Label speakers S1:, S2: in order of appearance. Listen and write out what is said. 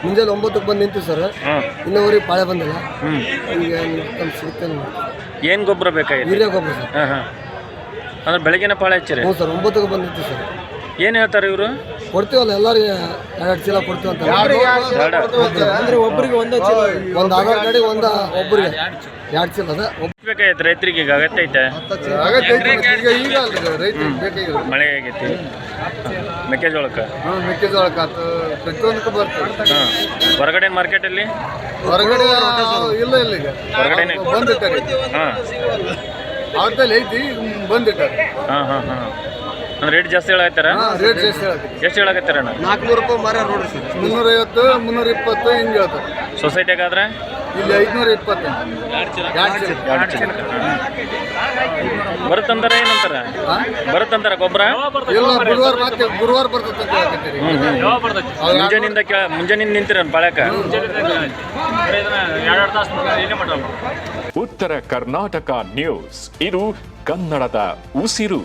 S1: ಮುಂಜಾನೆ 9ಕ್ಕೆ ಬಂದು ನಿಂತು ಸರ್. ಇನ್ನೂವರೆಗೆ ಪಾಳೆ ಬಂದಿಲ್ಲ. ಈಗ ಸಿಗುತ್ತೆ.
S2: ಏನು ಗೊಬ್ಬರ ಬೇಕಾಗಿದೆ?
S1: ಯೂರಿಯಾ ಗೊಬ್ಬರ ಸರ್.
S2: ಅಂದ್ರೆ ಬೆಳಗಿನ ಪಾಳೆ ಹಚ್ಚಿರಿ?
S1: ಹ್ಞೂ ಸರ್, 9ಕ್ಕೆ ಬಂದು ನಿಂತು ಸರ್.
S2: ಏನು ಹೇಳ್ತಾರೆ ಇವರು?
S1: ಕೊಡ್ತೀವಲ್ಲ ಎಲ್ಲರಿಗೆ 2 ಚೀಲ ಕೊಡ್ತೀವಿ ಅಂತ.
S3: ಅಂದ್ರೆ ಒಬ್ಬರಿಗೆ ಒಂದೇ ಚೀಲ,
S1: ಒಂದು ಆಧಾರ್ ಕಾರ್ಡಿಗೆ ಒಬ್ಬರಿಗೆ 2 ಚೀಲ ಅದ.
S2: ಬೇಕಾಯ್ತು ರೈತರಿಗೆ ಈಗ ಅಗತ್ಯ ಐತೆ? ಮಳೆ ಆಗೈತಿ ಮೆಕ್ಕೆಜೋಳಕ್ಕೆ?
S1: ಮೆಕ್ಕೆಜೋಳಕ್ಕೆ ಆತು, ಪ್ರತಿಯೊಂದಕ್ಕೂ ಬರ್ತದೆ.
S2: ಹೊರಗಡೆ ಮಾರ್ಕೆಟಲ್ಲಿ?
S1: ಹೊರಗಡೆ ಇಲ್ಲ ಈಗ
S2: ಹೊರಗಡೆ
S1: ಬಂದಿಟ್ಟಾರೆ. ಅವತ್ತಲ್ಲಿ ಐತಿ ಬಂದಿಟ್ಟಾರೆ.
S2: ಅಂದ್ರೆ ರೇಟ್ ಜಾಸ್ತಿ ಹೇಳತ್ತಾರ?
S1: ರೇಟ್ ಜಾಸ್ತಿ ಹೇಳತ್ತೆ.
S2: ಎಷ್ಟು ಹೇಳಕತ್ತಾರ?
S1: 400 ರೂಪಾಯಿ ಮಾರ ನೋಡ್ರಿ ಸರ್. 350, 320 ಹಿಂಗೆ ಹೇಳ್ತಾರೆ.
S2: ಸೊಸೈಟಿಗಾದ್ರೆ
S1: ಇಲ್ಲಿ 520.
S2: ಬರುತ್ತಂತಾರ ಏನಂತಾರ? ಬರುತ್ತಂತಾರ ಗೊಬ್ಬರ?
S1: ಇಲ್ಲ, ಗುರುವಾರ ಬರ್ತದೆ ಅಂತ ಹೇಳಕತ್ತೀರಿ.
S2: ಮುಂಜಾನಿಂದ ನಿಂತಿರ ಪಾಳ್ಯಾಕ?
S4: ಉತ್ತರ ಕರ್ನಾಟಕ ನ್ಯೂಸ್, ಇದು ಕನ್ನಡದ ಉಸಿರು.